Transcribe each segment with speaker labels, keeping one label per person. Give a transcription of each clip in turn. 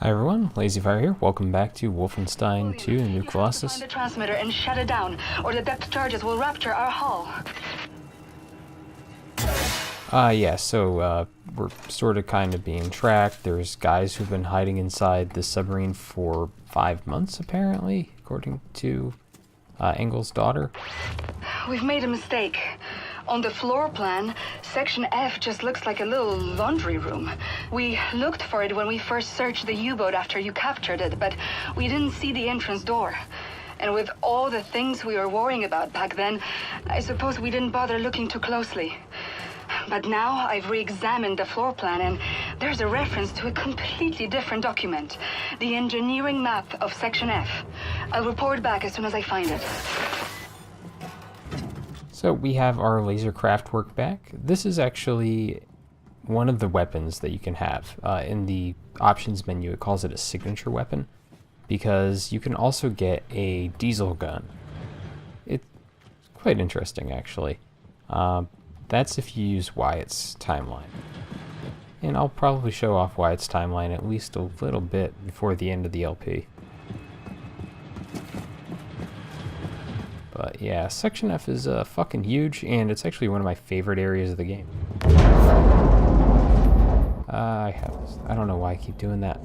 Speaker 1: Hi everyone, LazyFire here. Welcome back to Wolfenstein 2: The New Colossus.
Speaker 2: Find the transmitter and shut it down, or the depth charges will rupture our hull.
Speaker 1: We're sort of kind of being tracked. There's guys who've been hiding inside this submarine for 5 months, apparently, according to Engel's daughter.
Speaker 2: We've made a mistake. On the floor plan, Section F just looks like a little laundry room. We looked for it when we first searched the U-boat after you captured it, but we didn't see the entrance door. And with all the things we were worrying about back then, I suppose we didn't bother looking too closely. But now I've re-examined the floor plan, and there's a reference to a completely different document. The engineering map of Section F. I'll report back as soon as I find it.
Speaker 1: So we have our laser craft work back. This is actually one of the weapons that you can have. In the options menu, it calls it a signature weapon, because you can also get a diesel gun. It's quite interesting, actually. That's if you use Wyatt's timeline. And I'll probably show off Wyatt's timeline at least a little bit before the end of the LP. But yeah, Section F is fucking huge, and it's actually one of my favorite areas of the game. I don't know why I keep doing that.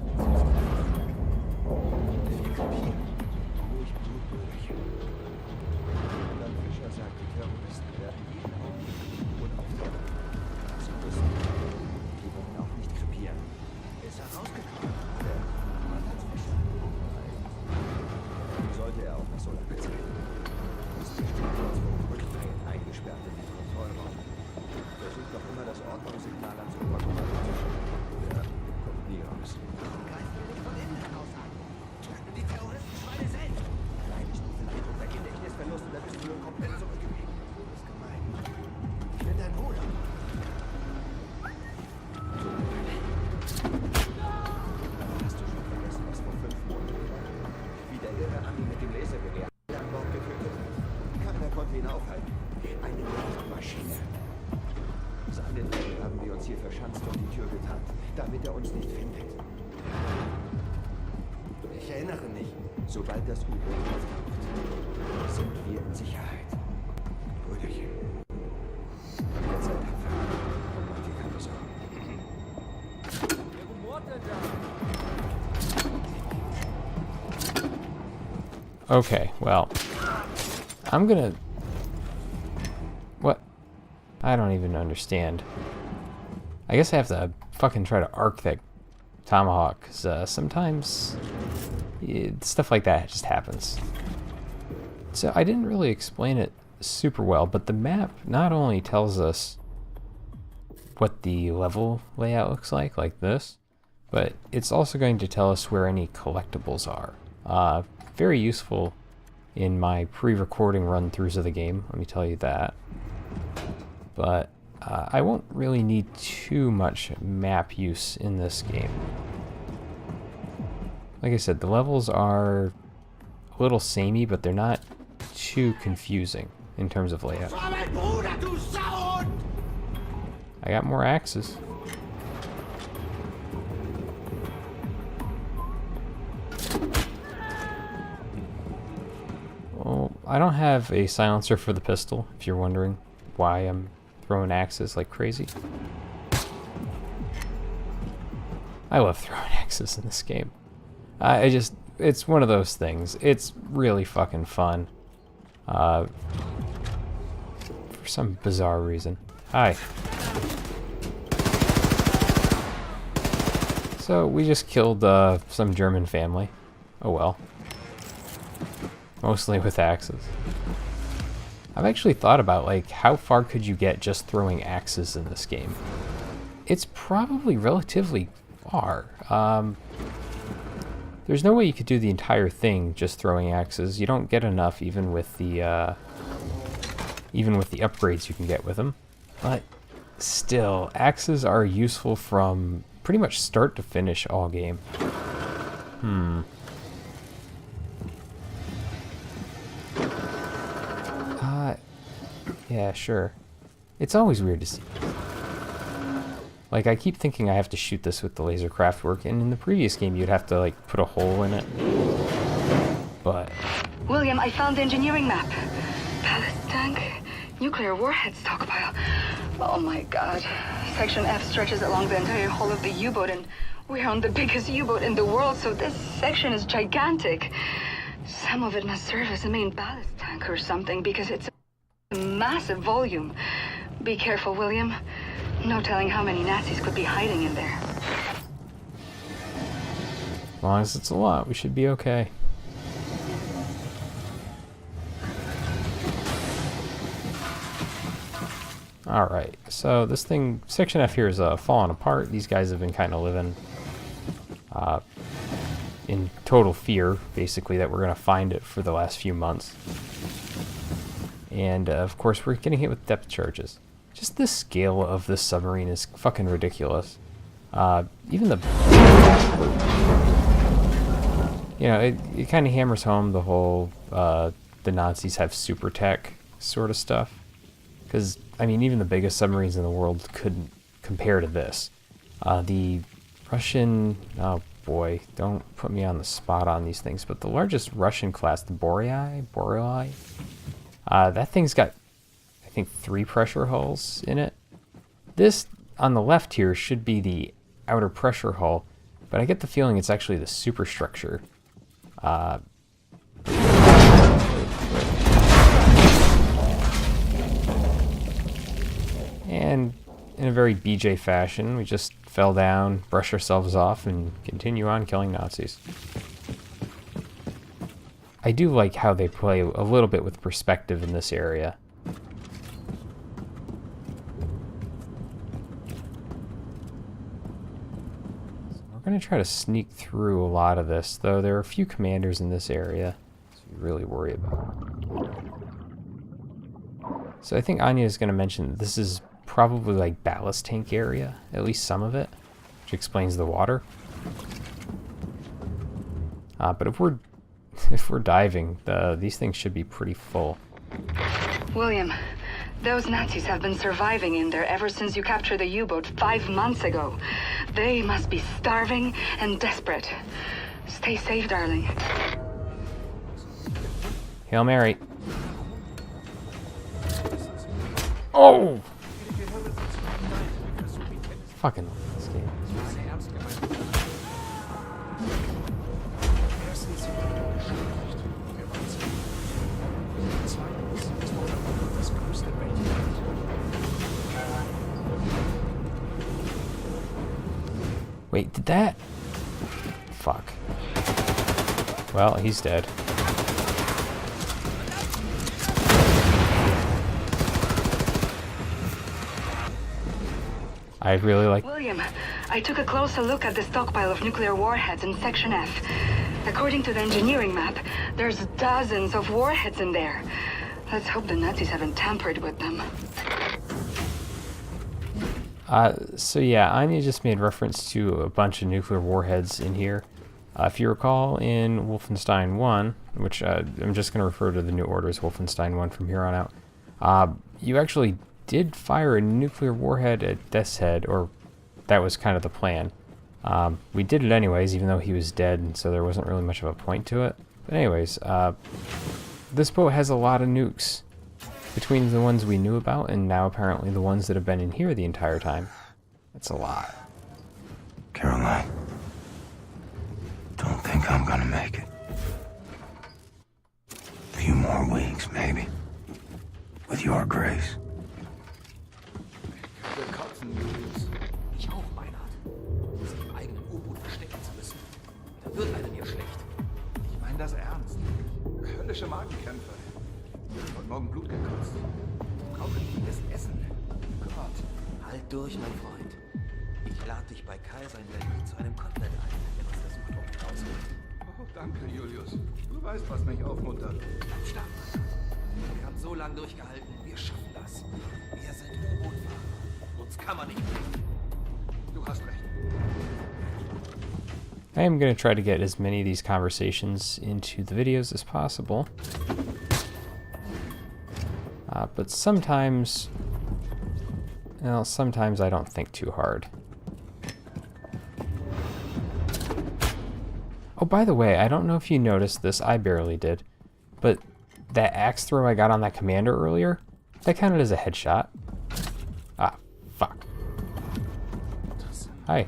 Speaker 3: Hier verschanzt und die Tür getankt, damit uns nicht findet. Ich erinnere mich, sobald das U-Boot auftaucht, sind wir in Sicherheit. Brüderchen. Jetzt seid tapfer und macht dir keine Sorgen. Wer rumort denn da?
Speaker 1: Okay, well, I'm gonna... What? I don't even understand. I guess I have to fucking try to arc that tomahawk, because sometimes stuff like that just happens. So I didn't really explain it super well, but the map not only tells us what the level layout looks like this, but it's also going to tell us where any collectibles are. Very useful in my pre-recording run-throughs of the game, let me tell you that. But I won't really need too much map use in this game. Like I said, the levels are a little samey, but they're not too confusing in terms of layout. I got more axes. Well, I don't have a silencer for the pistol, if you're wondering why I'm throwing axes like crazy. I love throwing axes in this game. It's one of those things. It's really fucking fun. For some bizarre reason. Hi. So we just killed some German family. Oh well. Mostly with axes. I've actually thought about, like, how far could you get just throwing axes in this game? It's probably relatively far. There's no way you could do the entire thing just throwing axes. You don't get enough even with the upgrades you can get with them. But still, axes are useful from pretty much start to finish all game. Yeah, sure. It's always weird to see. Like, I keep thinking I have to shoot this with the laser craft work, and in the previous game you'd have to, like, put a hole in it. But...
Speaker 2: William, I found the engineering map. Ballast tank, nuclear warhead stockpile. Oh my god. Section F stretches along the entire hull of the U-boat, and we're on the biggest U-boat in the world, so this section is gigantic. Some of it must serve as a main ballast tank or something, because it's a massive volume. Be careful, William. No telling how many Nazis could be hiding in there.
Speaker 1: As long as it's a lot, we should be okay. Alright, so this thing, Section F here is falling apart. These guys have been kind of living in total fear, basically, that we're going to find it for the last few months. And, of course, we're getting hit with depth charges. Just the scale of this submarine is fucking ridiculous. Even the... You know, it kind of hammers home the whole, the Nazis have super tech sort of stuff. Because, I mean, even the biggest submarines in the world couldn't compare to this. The Russian... Oh, boy, don't put me on the spot on these things, but the largest Russian class, the Boreali, that thing's got, I think, 3 pressure hulls in it. This, on the left here, should be the outer pressure hull, but I get the feeling it's actually the superstructure. And in a very BJ fashion, we just fell down, brush ourselves off, and continue on killing Nazis. I do like how they play a little bit with perspective in this area. So we're going to try to sneak through a lot of this, though there are a few commanders in this area to really worry about. So I think Anya is going to mention that this is probably like ballast tank area, at least some of it, which explains the water. But if we're diving, these things should be pretty full.
Speaker 2: William, those Nazis have been surviving in there ever since you captured the U-boat 5 months ago. They must be starving and desperate. Stay safe, darling.
Speaker 1: Hail Mary. Oh! Fucking this game. Wait, did that? Fuck. Well, he's dead. I really like...
Speaker 2: William, I took a closer look at the stockpile of nuclear warheads in Section F. According to the engineering map, there's dozens of warheads in there. Let's hope the Nazis haven't tampered with them.
Speaker 1: So yeah, Anya just made reference to a bunch of nuclear warheads in here. If you recall, in Wolfenstein 1, which I'm just going to refer to the New Order as Wolfenstein 1 from here on out, you actually did fire a nuclear warhead at Death's Head, or that was kind of the plan. We did it anyways, even though he was dead, and so there wasn't really much of a point to it. But anyways, this boat has a lot of nukes. Between the ones we knew about and now apparently the ones that have been in here the entire time. That's a lot.
Speaker 4: Caroline, don't think I'm gonna make it. A few more weeks, maybe. With your grace.
Speaker 3: Wir kotzen, Julius. Ich auch, Meinhard. Sich im eigenen U-Boot verstecken zu müssen. Da wird einem hier schlecht. Ich meine das ernst. Höllische Magenkämpfe. Und morgen Blut gekotzt. Brauche vieles Essen. Gott, halt durch, mein Freund. Ich lade dich bei Kaiser in Berlin zu einem Kotelett ein, wenn uns der Suchtrupp rausgeht. Oh, danke, Julius. Du weißt, was mich aufmuntert. Bleib stark, Mann. Wir haben so lange durchgehalten. Wir schaffen das. Wir sind U-Boot-Fahrer. Uns kann man nicht bringen. Du hast recht.
Speaker 1: I am going to try to get as many of these conversations into the videos as possible. But sometimes, well, sometimes I don't think too hard. Oh, by the way, I don't know if you noticed this. I barely did. But that axe throw I got on that commander earlier, that counted as a headshot. Ah, fuck. Hi.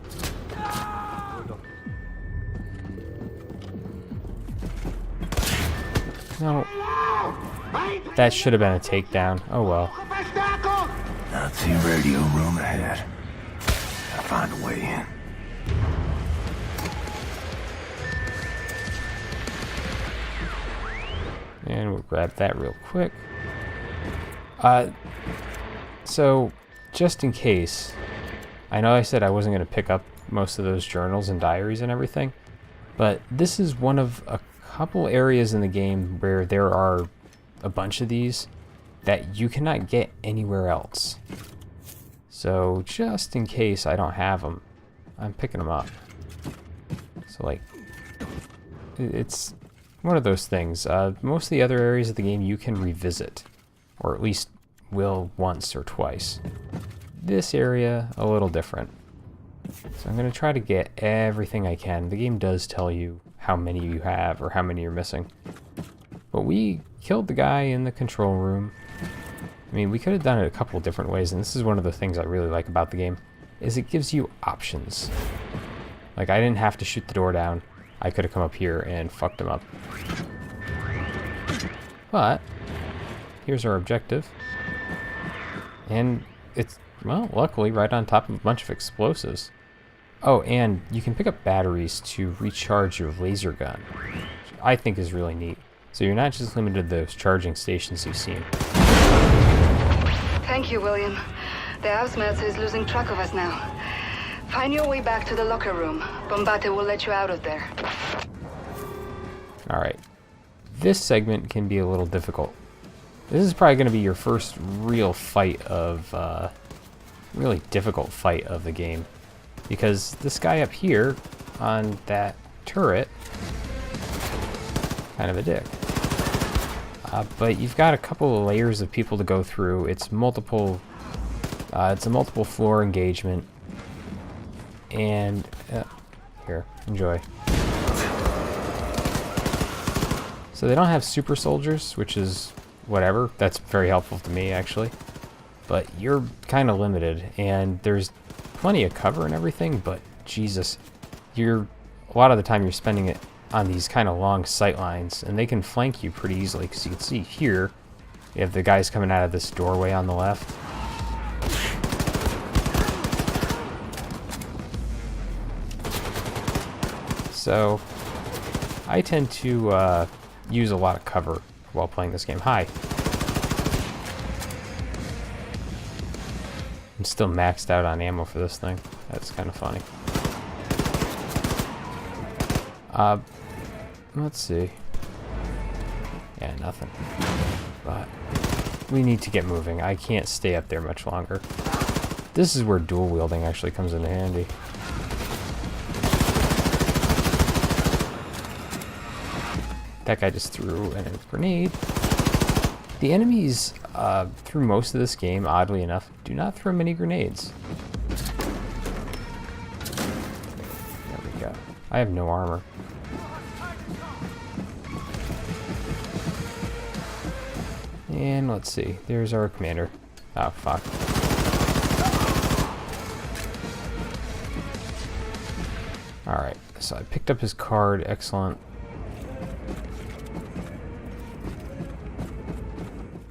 Speaker 1: No. That should have been a takedown. Oh well.
Speaker 4: Nazi radio room ahead. I'll find a way in.
Speaker 1: And we'll grab that real quick. So, just in case, I know I said I wasn't going to pick up most of those journals and diaries and everything, but this is one of a couple areas in the game where there are a bunch of these that you cannot get anywhere else. So, just in case I don't have them, I'm picking them up. So, like, it's one of those things. Most of the other areas of the game you can revisit, or at least will once or twice. This area, a little different. So I'm going to try to get everything I can. The game does tell you how many you have or how many you're missing. But we killed the guy in the control room. I mean, we could have done it a couple different ways, and this is one of the things I really like about the game, is it gives you options. Like, I didn't have to shoot the door down. I could have come up here and fucked him up. But here's our objective. And it's, well, luckily right on top of a bunch of explosives. Oh, and you can pick up batteries to recharge your laser gun, which I think is really neat. So you're not just limited to those charging stations you've seen.
Speaker 2: Thank you, William. The Ausmelzer is losing track of us now. Find your way back to the locker room. Bombate will let you out of there.
Speaker 1: Alright. This segment can be a little difficult. This is probably going to be your first real fight of, really difficult fight of the game. Because this guy up here on that turret, kind of a dick. But you've got a couple of layers of people to go through. It's a multiple floor engagement. And, here, enjoy. So they don't have super soldiers, which is whatever. That's very helpful to me, actually. But you're kind of limited, and there's plenty of cover and everything, but Jesus, a lot of the time you're spending it on these kind of long sight lines, and they can flank you pretty easily, because you can see here, you have the guys coming out of this doorway on the left. So, I tend to use a lot of cover while playing this game. Hi. I'm still maxed out on ammo for this thing. That's kind of funny. Let's see. Yeah, nothing. But we need to get moving. I can't stay up there much longer. This is where dual wielding actually comes in handy. That guy just threw a grenade. The enemies, through most of this game, oddly enough, do not throw many grenades. There we go. I have no armor. And let's see. There's our commander. Oh, fuck. Alright, so I picked up his card. Excellent.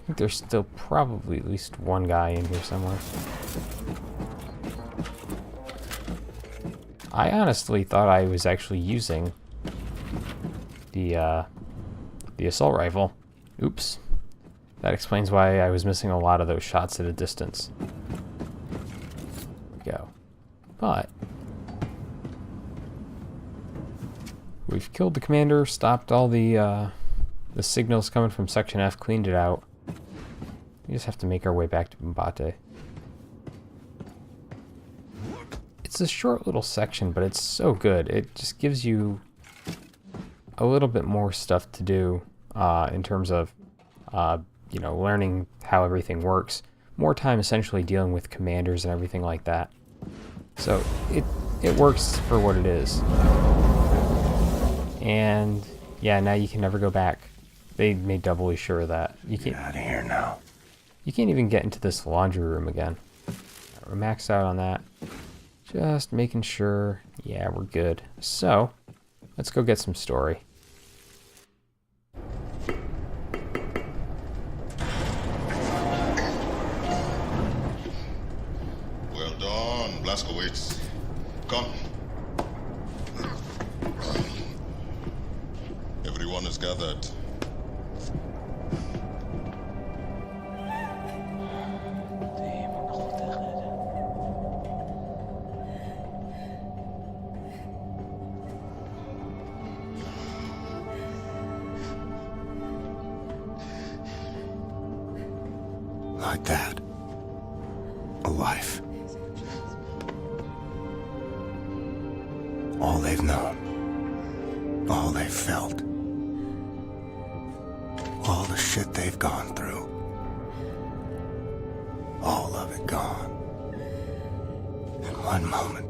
Speaker 1: I think there's still probably at least one guy in here somewhere. I honestly thought I was actually using the assault rifle. Oops. That explains why I was missing a lot of those shots at a distance. There we go. But we've killed the commander, stopped all the signals coming from Section F, cleaned it out. We just have to make our way back to Bombate. It's a short little section, but it's so good. It just gives you a little bit more stuff to do in terms of, you know, learning how everything works. More time essentially dealing with commanders and everything like that. So it works for what it is. And yeah, now you can never go back. They made doubly sure of that.
Speaker 4: Get out of here now.
Speaker 1: You can't even get into this laundry room again. We're maxed out on that. Just making sure. Yeah, we're good. So, let's go get some story.
Speaker 5: Well done, Blaskowitz. Come. Everyone is gathered.
Speaker 4: Like that. A life. All they've known. All they've felt. All the shit they've gone through. All of it gone. In one moment.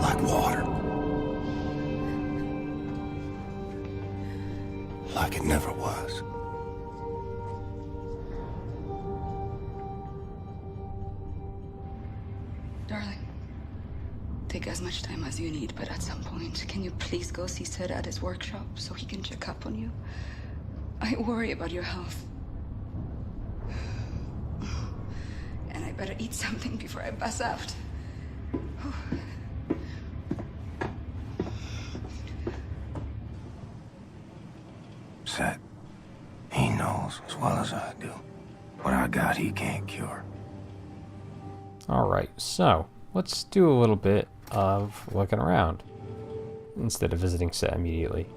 Speaker 4: Like water. Like it never was.
Speaker 2: Darling, take as much time as you need, but at some point, can you please go see Sid at his workshop so he can check up on you? I worry about your health. And I better eat something before I pass out.
Speaker 4: Set. He knows as well as I do. What I got, he can't cure.
Speaker 1: Alright, so let's do a little bit of looking around instead of visiting set immediately.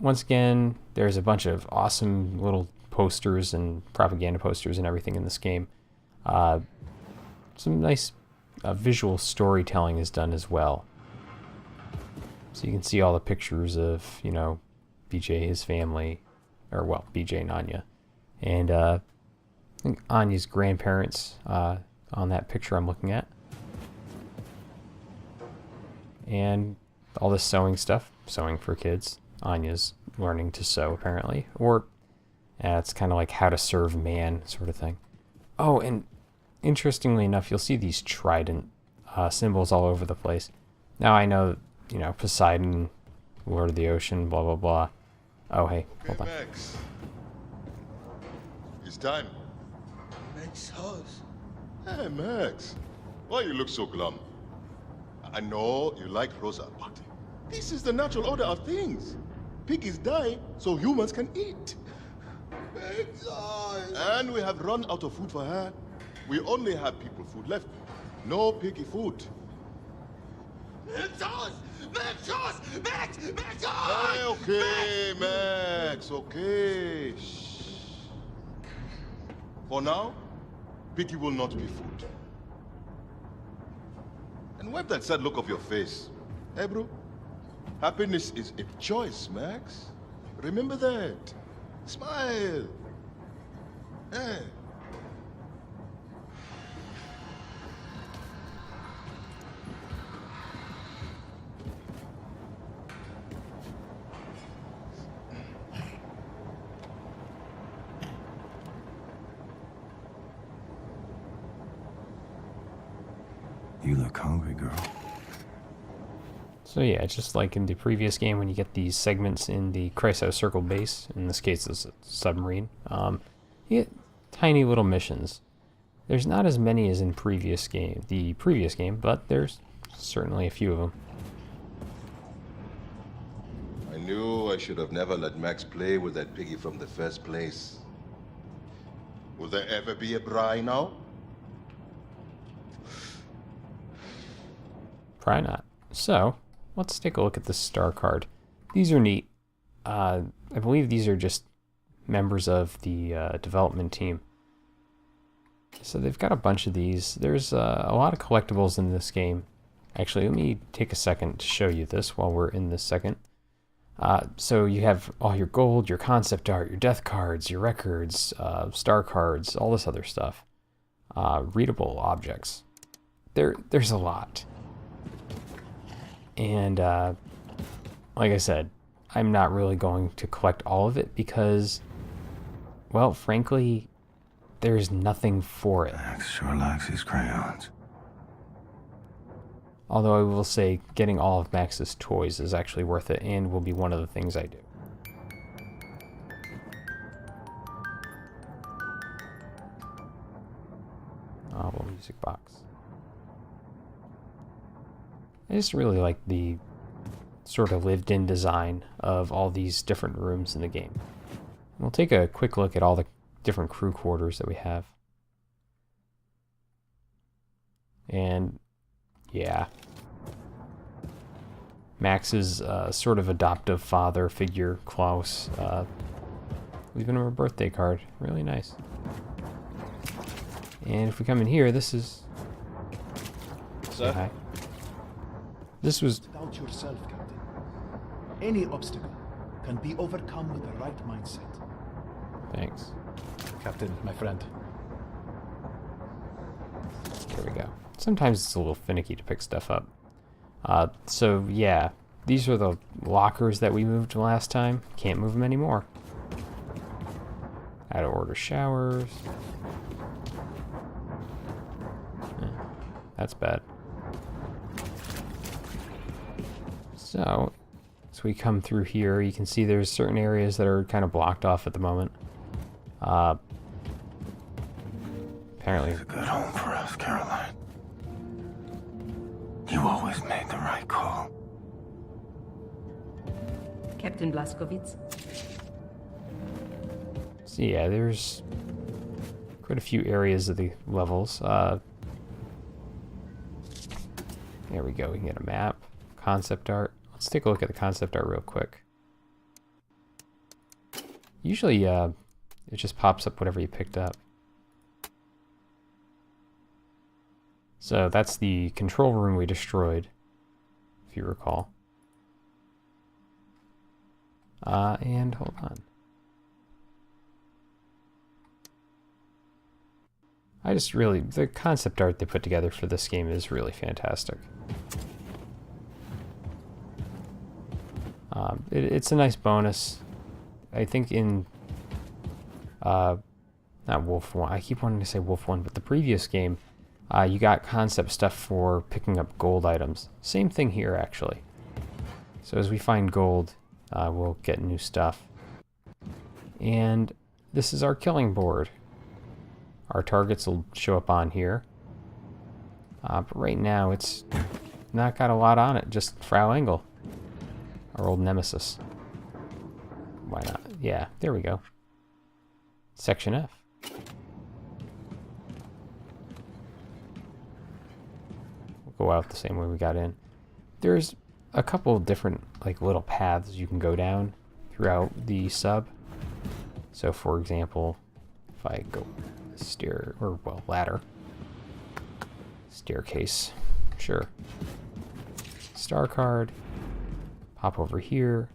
Speaker 1: Once again, there's a bunch of awesome little posters and propaganda posters and everything in this game. Some nice visual storytelling is done as well. So you can see all the pictures of, you know, BJ, his family, or well, BJ and Anya. And I think Anya's grandparents on that picture I'm looking at. And all this sewing stuff, sewing for kids. Anya's learning to sew, apparently. Or it's kind of like how to serve man sort of thing. Oh, and interestingly enough, you'll see these trident symbols all over the place. Now I know, you know, Poseidon, Lord of the Ocean, blah, blah, blah. Oh, hey, hold on.
Speaker 5: Max. It's time.
Speaker 3: Max house.
Speaker 5: Hey, Max. Why you look so glum? I know you like Rosa, but this is the natural order of things. Piggies die so humans can eat.
Speaker 3: Max house.
Speaker 5: And we have run out of food for her. We only have people food left. No piggy food.
Speaker 3: Max house. Max house. Max house.
Speaker 5: Hey, okay, Max, okay. Shh. For now, piggy will not be food. And wipe that sad look off your face. Hey, bro. Happiness is a choice, Max. Remember that. Smile. Hey.
Speaker 4: You look hungry, girl.
Speaker 1: So yeah, just like in the previous game when you get these segments in the Chrysos Circle base, in this case it's a submarine, you get tiny little missions. There's not as many as in the previous game, but there's certainly a few of them.
Speaker 5: I knew I should have never let Max play with that piggy from the first place. Will there ever be a Bri now?
Speaker 1: Probably not. So, let's take a look at the star card. These are neat. I believe these are just members of the development team. So they've got a bunch of these. There's a lot of collectibles in this game. Actually, let me take a second to show you this while we're in this second. So you have all your gold, your concept art, your death cards, your records, star cards, all this other stuff. Readable objects. There's a lot. And like I said, I'm not really going to collect all of it because, well, frankly, there's nothing for it.
Speaker 4: Max sure likes his crayons.
Speaker 1: Although I will say getting all of Max's toys is actually worth it and will be one of the things I do. Oh, well, music box. I just really like the sort of lived-in design of all these different rooms in the game. We'll take a quick look at all the different crew quarters that we have. And yeah, Max's sort of adoptive father figure, Klaus, leaving him a birthday card. Really nice. And if we come in here, this is...
Speaker 6: Sir?
Speaker 1: Hi. This was...
Speaker 6: Doubt yourself, Captain. Any obstacle can be overcome with the right mindset.
Speaker 1: Thanks.
Speaker 6: Captain, my friend.
Speaker 1: There we go. Sometimes it's a little finicky to pick stuff up. So yeah, these are the lockers that we moved last time. Can't move them anymore. Out of order showers. That's bad. So, as we come through here, you can see there's certain areas that are kind of blocked off at the moment. Apparently,
Speaker 4: It's a good home for us, Caroline. You always made the right call.
Speaker 7: Captain Blazkowicz?
Speaker 1: so yeah, there's quite a few areas of the levels. There we go, we can get a map, concept art. Let's take a look at the concept art real quick. Usually, it just pops up whatever you picked up. So that's the control room we destroyed, if you recall. And hold on. I just really, the concept art they put together for this game is really fantastic. It's a nice bonus. I think in, not Wolf 1, I keep wanting to say Wolf 1, but the previous game, you got concept stuff for picking up gold items. Same thing here, actually. So as we find gold, we'll get new stuff. And this is our killing board. Our targets will show up on here. But right now, it's not got a lot on it, just Frau Engel. Our old nemesis. Why not? Yeah, there we go. Section F. We'll go out the same way we got in. There's a couple of different like little paths you can go down throughout the sub. So for example, if I go ladder. Staircase. Sure. Star card. Pop over here.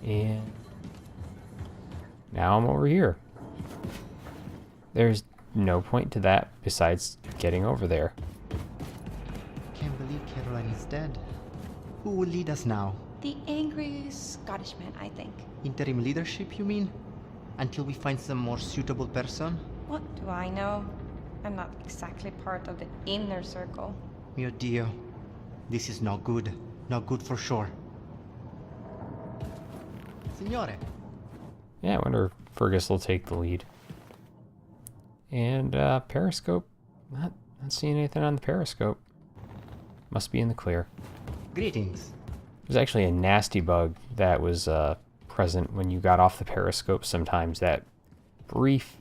Speaker 1: And now I'm over here. There's no point to that besides getting over there.
Speaker 8: Can't believe Caroline is dead. Who will lead us now?
Speaker 9: The angry Scottish man, I think.
Speaker 8: Interim leadership, you mean? Until we find some more suitable person?
Speaker 9: What do I know? I'm not exactly part of the inner circle.
Speaker 8: Mio Dio. This is not good. Not good for sure. Signore.
Speaker 1: Yeah, I wonder if Fergus will take the lead. And Periscope. Not seeing anything on the Periscope. Must be in the clear.
Speaker 8: Greetings.
Speaker 1: There's actually a nasty bug that was present when you got off the Periscope sometimes. That brief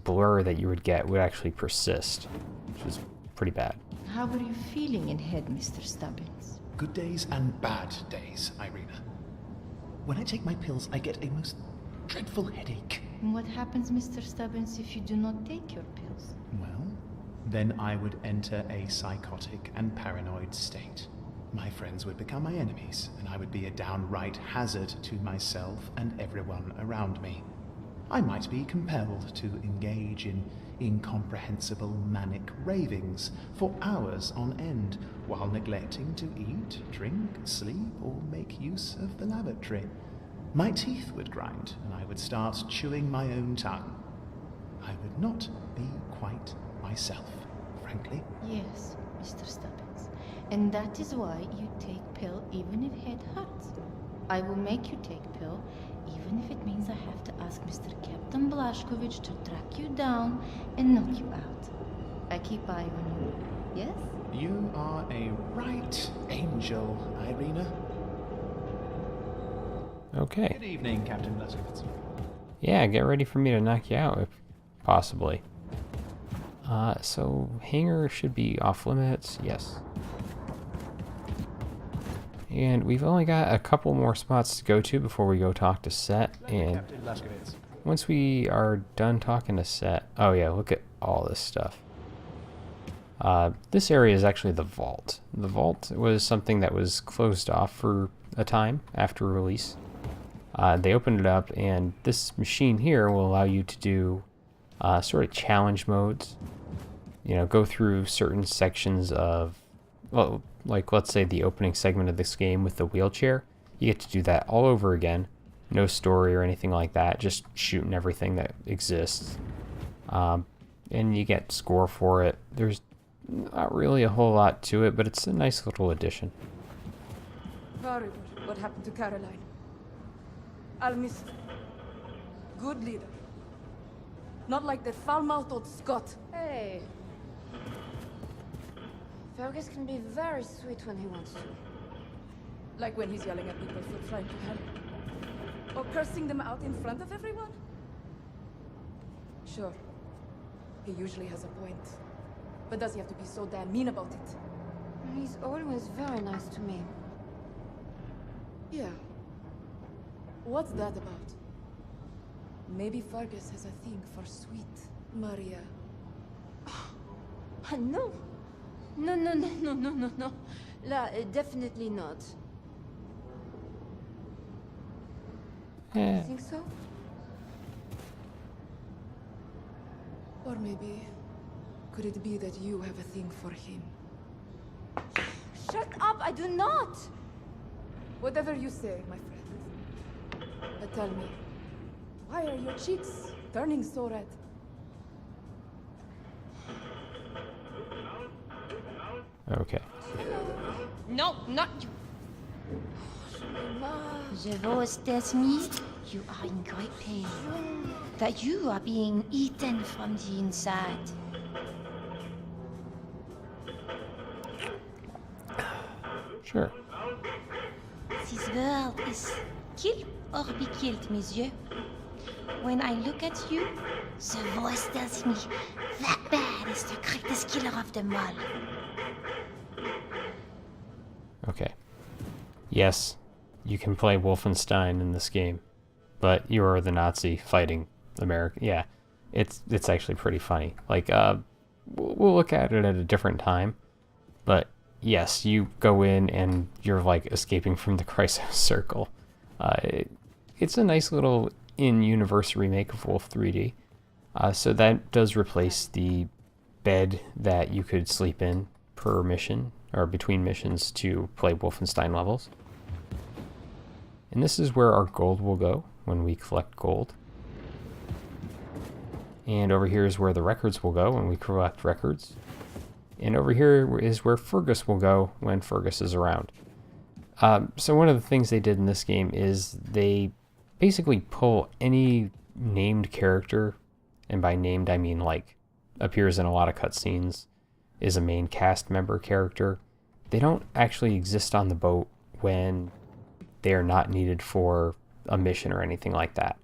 Speaker 1: blur that you would get would actually persist, which was pretty bad.
Speaker 7: How are you feeling in head, Mr. Stubbins?
Speaker 6: Good days and bad days, Irina. When I take my pills, I get a most dreadful headache.
Speaker 7: And what happens, Mr. Stubbins, if you do not take your pills?
Speaker 6: Well, then I would enter a psychotic and paranoid state. My friends would become my enemies, and I would be a downright hazard to myself and everyone around me. I might be compelled to engage in incomprehensible manic ravings for hours on end, while neglecting to eat, drink, sleep, or make use of the lavatory. My teeth would grind, and I would start chewing my own tongue. I would not be quite myself, frankly.
Speaker 7: Yes, Mr. Stubbins. And that is why you take pill even if head hurts. I will make you take pill even if it means I have to ask Mr. Captain Blazkowicz to track you down and knock you out. I keep eye on you, yes?
Speaker 6: You are a right angel, Irina.
Speaker 1: Okay.
Speaker 6: Good evening, Captain Blazkowicz.
Speaker 1: Yeah, get ready for me to knock you out, if possibly. So, hangar should be off limits, yes. And we've only got a couple more spots to go to before we go talk to Set, and
Speaker 6: Captain Blazkowicz.
Speaker 1: once we are done talking to Set, oh yeah, look at all this stuff. This area is actually the vault. The vault was something that was closed off for a time after release. They opened it up, and this machine here will allow you to do sort of challenge modes. You know, go through certain sections of, well, like let's say the opening segment of this game with the wheelchair. You get to do that all over again. No story or anything like that, just shooting everything that exists. And you get score for it. There's not really a whole lot to it, but it's a nice little addition.
Speaker 10: Very good. What happened to Caroline? I'll miss her. Good leader. Not like that foul-mouthed old Scot.
Speaker 11: Hey. Fergus can be very sweet when he wants to.
Speaker 10: Like when he's yelling at people for trying to help. Or cursing them out in front of everyone? Sure. He usually has a point. But does he have to be so damn mean about it?
Speaker 11: He's always very nice to me.
Speaker 10: Yeah. What's that about? Maybe Fergus has a thing for sweet Maria.
Speaker 11: No. No. Definitely not.
Speaker 1: Eh.
Speaker 11: Think so?
Speaker 10: Or maybe, could it be that you have a thing for him?
Speaker 11: Shut up! I do not!
Speaker 10: Whatever you say, my friend. But tell me, why are your cheeks turning so red?
Speaker 1: Okay.
Speaker 9: No, not you.
Speaker 7: The voice tells me you are in great pain. That you are being eaten from the inside.
Speaker 1: Sure.
Speaker 7: This world is kill or be killed, monsieur. When I look at you, the voice tells me that bad is the greatest killer of them all.
Speaker 1: Okay. Yes, you can play Wolfenstein in this game, but you are the Nazi fighting America. Yeah, it's actually pretty funny. Like, we'll look at it at a different time, but yes, you go in and you're like escaping from the Crisis Circle. It's a nice little in-universe remake of Wolf 3D. So that does replace the bed that you could sleep in per mission, or between missions to play Wolfenstein levels. And this is where our gold will go when we collect gold. And over here is where the records will go when we collect records. And over here is where Fergus will go when Fergus is around. So one of the things they did in this game is they basically pull any named character, and by named I mean like appears in a lot of cutscenes, is a main cast member character. They don't actually exist on the boat when they are not needed for a mission or anything like that.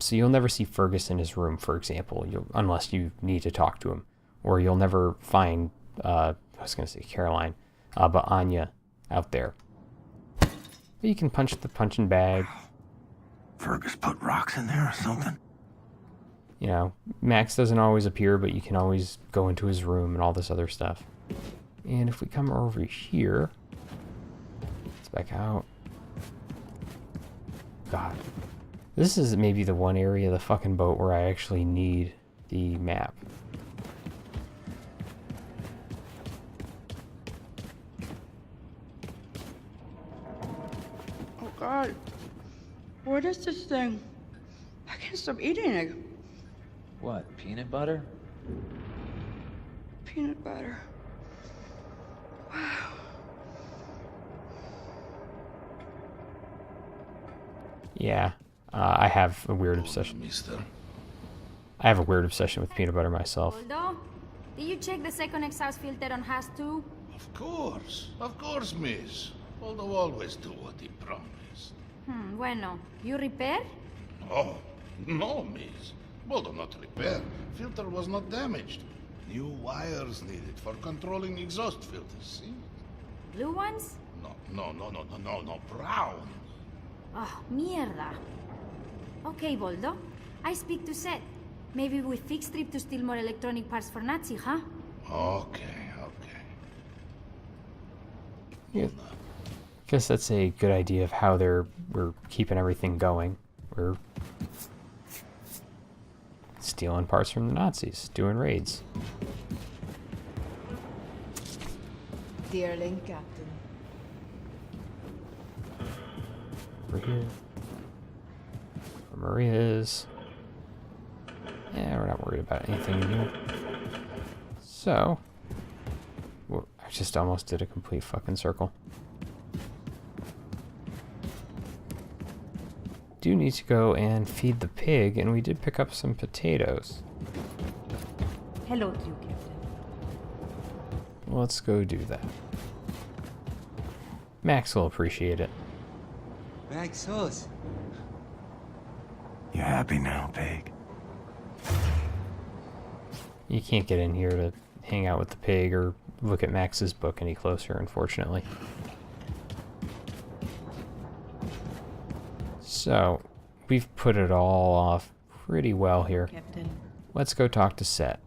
Speaker 1: So you'll never see Fergus in his room, for example, unless you need to talk to him. Or you'll never find, I was going to say Caroline, but Anya out there. But you can punch the punching bag.
Speaker 4: Fergus put rocks in there or something?
Speaker 1: you know, Max doesn't always appear, but you can always go into his room and all this other stuff. And if we come over here, let's back out. God. This is maybe the one area of the fucking boat where I actually need the map.
Speaker 10: Oh God. What is this thing? I can't stop eating it.
Speaker 12: What, peanut butter?
Speaker 10: Peanut butter. Wow.
Speaker 1: Yeah, I have a weird obsession.
Speaker 4: Mister.
Speaker 1: I have a weird obsession with peanut butter myself.
Speaker 11: Aldo, did you check the second exhaust filter on Haas 2?
Speaker 4: Of course, miss. Although always do what he promised.
Speaker 11: Bueno. You repair?
Speaker 4: Oh, no, miss. Although not repair, filter was not damaged. New wires needed for controlling exhaust filters, see?
Speaker 11: Blue ones?
Speaker 4: No, brown.
Speaker 11: Oh, mierda. Okay, Boldo. I speak to Seth. Maybe we fix trip to steal more electronic parts for Nazi, huh?
Speaker 4: Okay.
Speaker 1: Yeah. Guess that's a good idea of how we're keeping everything going. We're stealing parts from the Nazis, doing raids.
Speaker 13: Dearling Captain.
Speaker 1: Over here. Where Maria is. Yeah, we're not worried about anything in here. So, well, I just almost did a complete fucking circle. Do need to go and feed the pig, and we did pick up some potatoes.
Speaker 13: Hello to you, Captain.
Speaker 1: Let's go do that. Max will appreciate it.
Speaker 3: Max Hoss.
Speaker 4: You happy now, pig?
Speaker 1: You can't get in here to hang out with the pig or look at Max's book any closer, unfortunately. So, we've put it all off pretty well here.
Speaker 13: Captain.
Speaker 1: Let's go talk to Seth.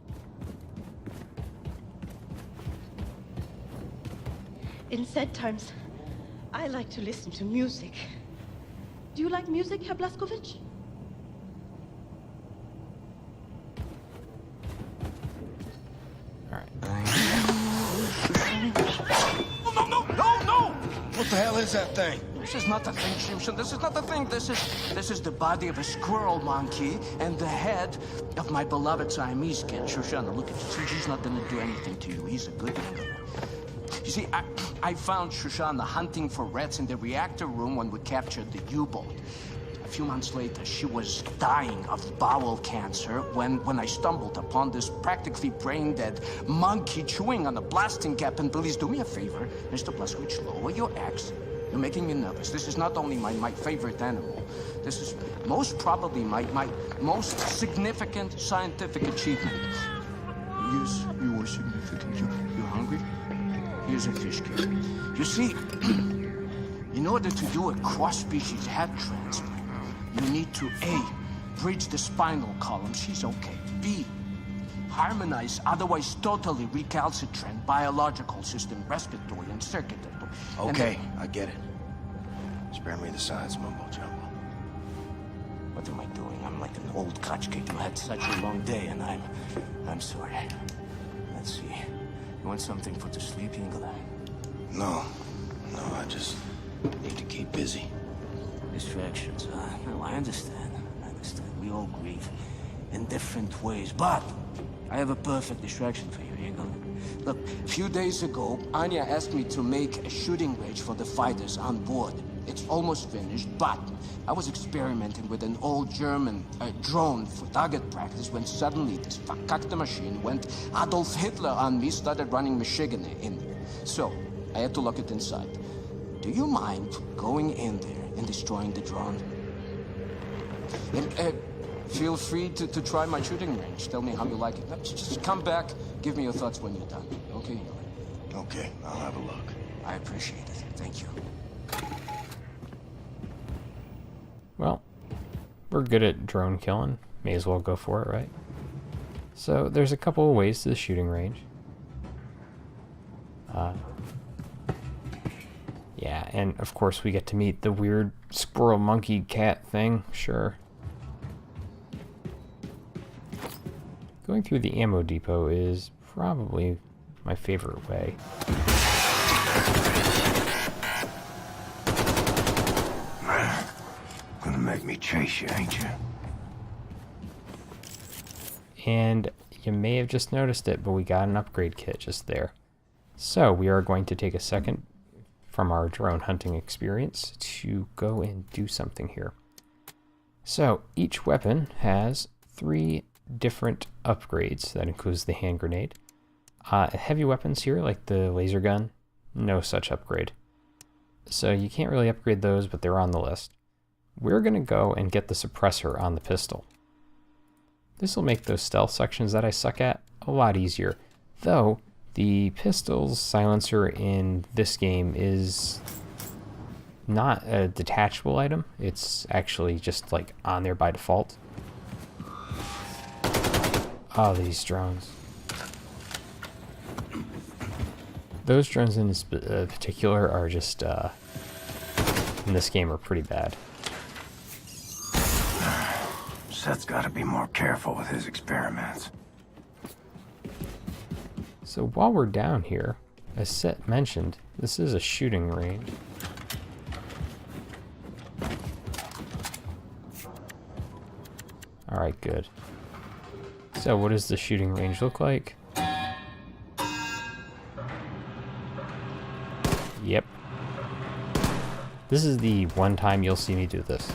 Speaker 10: In sad times, I like to listen to music. Do you like music, Herr Blazkowicz?
Speaker 4: No! What the hell is that thing?
Speaker 14: This is not the thing, Shushan. This is not the thing. This is the body of a squirrel monkey and the head of my beloved Siamese kid, Shushan. Look at you. See, he's not gonna do anything to you. He's a good man. You see, I found Shoshana hunting for rats in the reactor room when we captured the U-boat. A few months later, she was dying of bowel cancer when I stumbled upon this practically brain-dead monkey chewing on a blasting cap. And please do me a favor, Mr. Blazkowicz, lower your axe. You're making me nervous. This is not only my favorite animal. This is most probably my most significant scientific achievement. Yes, you are significant. You hungry? Here's a fish cake. You see, in order to do a cross-species head transplant, you need to A, bridge the spinal column. She's okay. B, harmonize otherwise totally recalcitrant biological system, respiratory and circulatory.
Speaker 4: Okay, I get it. Spare me the science mumbo jumbo.
Speaker 14: What am I doing? I'm like an old kachka who had such a long day, and I'm sorry. Let's see. You want something for the sleep, Ingela?
Speaker 4: No, I just need to keep busy.
Speaker 14: Distractions, no, I understand. We all grieve in different ways, but I have a perfect distraction for you, Ingela. Look, a few days ago, Anya asked me to make a shooting range for the fighters on board. It's almost finished, but I was experimenting with an old German drone for target practice when suddenly this verkackte machine went Adolf Hitler on me, started running Michigan in there. So, I had to lock it inside. Do you mind going in there and destroying the drone? And, feel free to try my shooting range. Tell me how you like it. Just come back, give me your thoughts when you're done, okay?
Speaker 4: Okay, I'll have a look.
Speaker 14: I appreciate it. Thank you.
Speaker 1: Well, we're good at drone killing. May as well go for it, right? So there's a couple of ways to the shooting range. Yeah, and of course we get to meet the weird squirrel monkey cat thing, sure. Going through the ammo depot is probably my favorite way.
Speaker 15: Gonna make me chase you, ain't you?
Speaker 1: And you may have just noticed it, but we got an upgrade kit just there. So we are going to take a second from our drone hunting experience to go and do something here. So each weapon has 3 different upgrades. That includes the hand grenade. Heavy weapons here, like the laser gun, no such upgrade. So you can't really upgrade those, but they're on the list. We're going to go and get the suppressor on the pistol. This will make those stealth sections that I suck at a lot easier, though the pistol's silencer in this game is not a detachable item. It's actually just like on there by default. Oh, these drones. Those drones in particular are just, in this game, are pretty bad.
Speaker 15: Seth's gotta be more careful with his experiments.
Speaker 1: So while we're down here, as Seth mentioned, this is a shooting range. Alright, good. So what does the shooting range look like? Yep. This is the one time you'll see me do this.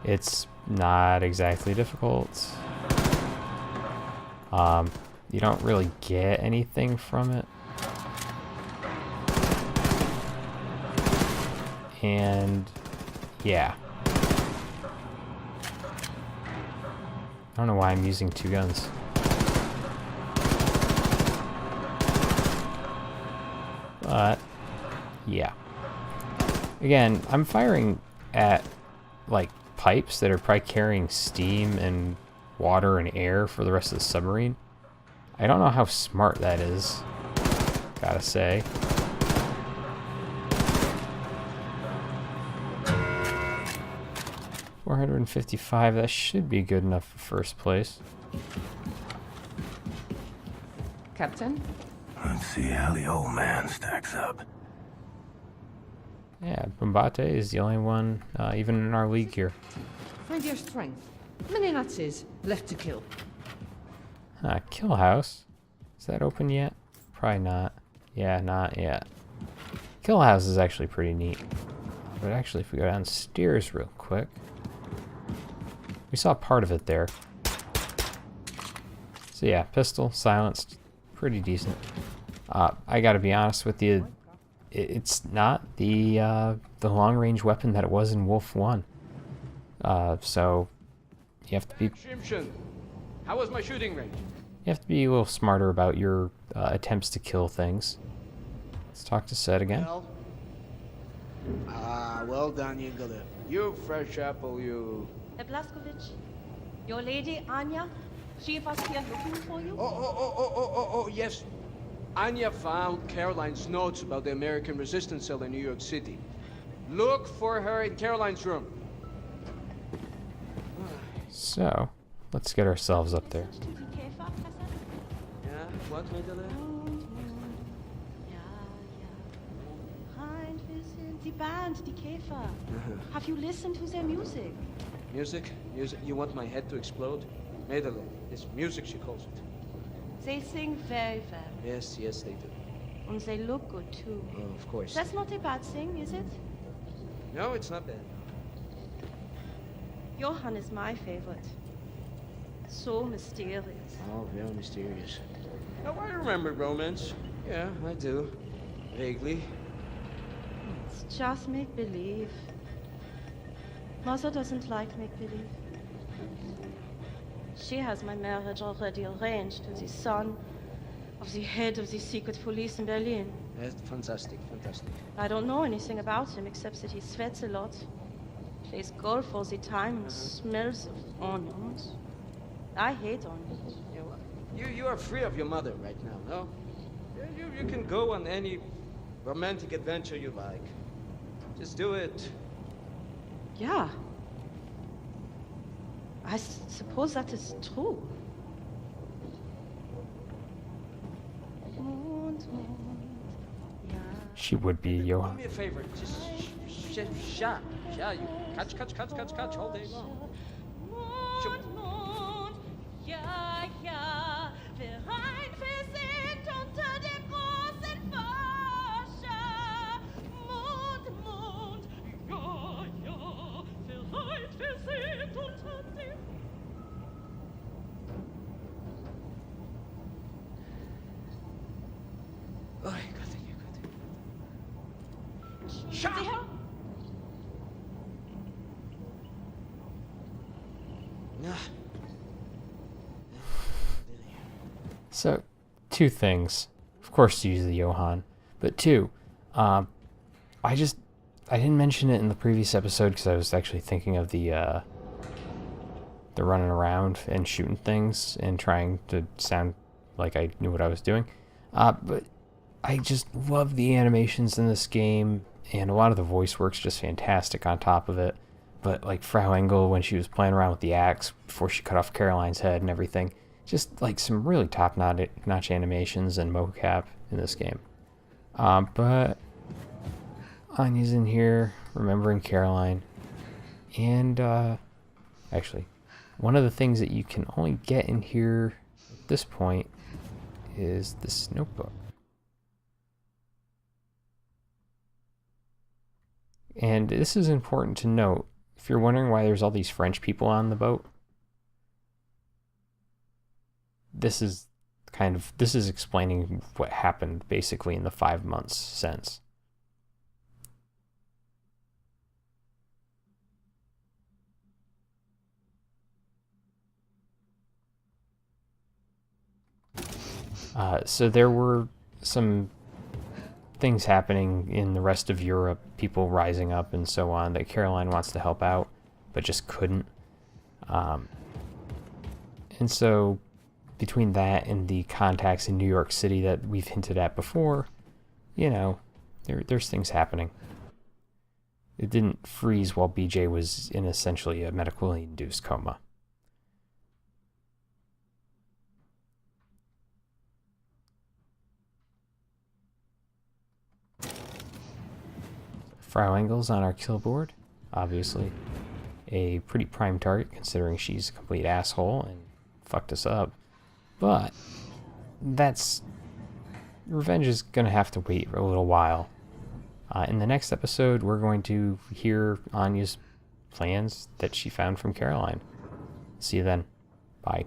Speaker 1: It's not exactly difficult. You don't really get anything from it. And yeah. I don't know why I'm using 2 guns. But yeah. Again, I'm firing at like pipes that are probably carrying steam and water and air for the rest of the submarine. I don't know how smart that is, gotta say. $455, that should be good enough for first place.
Speaker 13: Captain?
Speaker 15: Let's see how the old man stacks up.
Speaker 1: Yeah, Bombate is the only one, even in our league here.
Speaker 13: Find your strength. Many Nazis left to kill.
Speaker 1: Kill House. Is that open yet? Probably not. Yeah, not yet. Kill House is actually pretty neat. But actually, if we go downstairs real quick, we saw part of it there. So yeah, pistol, silenced, pretty decent. I gotta be honest with you, it's not the long-range weapon that it was in Wolf 1. So you have to be...
Speaker 16: How was my shooting range?
Speaker 1: You have to be a little smarter about your attempts to kill things. Let's talk to Seth again.
Speaker 16: Well done, Yingler. You fresh apple, you...
Speaker 17: Herr Blaskowitz, your lady, Anya, she was here looking for you?
Speaker 16: Oh, yes. Anya found Caroline's notes about the American resistance cell in New York City. Look for her in Caroline's room.
Speaker 1: So, let's get ourselves up there.
Speaker 16: Yeah, what, Mädele?
Speaker 17: Die Band, die Käfer. Have you listened to their music?
Speaker 16: Music? Music? You want my head to explode? Mädele, it's music, she calls it.
Speaker 17: They sing very well.
Speaker 16: Yes, they do.
Speaker 17: And they look good too.
Speaker 16: Oh, of course.
Speaker 17: That's not a bad thing, is it?
Speaker 16: No, it's not bad.
Speaker 17: Johann is my favorite. So mysterious.
Speaker 16: Oh, very mysterious. Oh, I remember romance. Yeah, I do. Vaguely.
Speaker 17: It's just make-believe. Mother doesn't like make-believe. She has my marriage already arranged to the son of the head of the secret police in Berlin.
Speaker 16: That's fantastic, fantastic.
Speaker 17: I don't know anything about him except that he sweats a lot, plays golf all the time, and smells of onions. I hate onions.
Speaker 16: You are free of your mother right now, no? You can go on any romantic adventure you like. Just do it.
Speaker 17: Yeah. I suppose that is true.
Speaker 1: She would be
Speaker 16: Do
Speaker 1: Johann.
Speaker 16: me a favor, just shut. Yeah, you catch all day long.
Speaker 17: Ja, ja, bereit wir sind unter der großen Forscher. Mond, ja, ja, bereit wir sind unter dem...
Speaker 16: Oh, you got it.
Speaker 17: Shut up!
Speaker 1: So, two things. Of course, use the Johann, but two, I didn't mention it in the previous episode because I was actually thinking of the running around and shooting things and trying to sound like I knew what I was doing. But I just love the animations in this game, and a lot of the voice work's just fantastic on top of it. But like Frau Engel, when she was playing around with the axe before she cut off Caroline's head and everything, just like some really top-notch animations and mocap in this game. But Anya's in here, remembering Caroline. And actually, one of the things that you can only get in here at this point is this notebook. And this is important to note. If you're wondering why there's all these French people on the boat, this is explaining what happened basically in the 5 months since. So there were some things happening in the rest of Europe, people rising up and so on, that Caroline wants to help out, but just couldn't. And so between that and the contacts in New York City that we've hinted at before, you know, there's things happening. It didn't freeze while BJ was in essentially a medically induced coma. Frau Engel's on our kill board, obviously. A pretty prime target considering she's a complete asshole and fucked us up. But revenge is going to have to wait a little while. In the next episode, we're going to hear Anya's plans that she found from Caroline. See you then. Bye.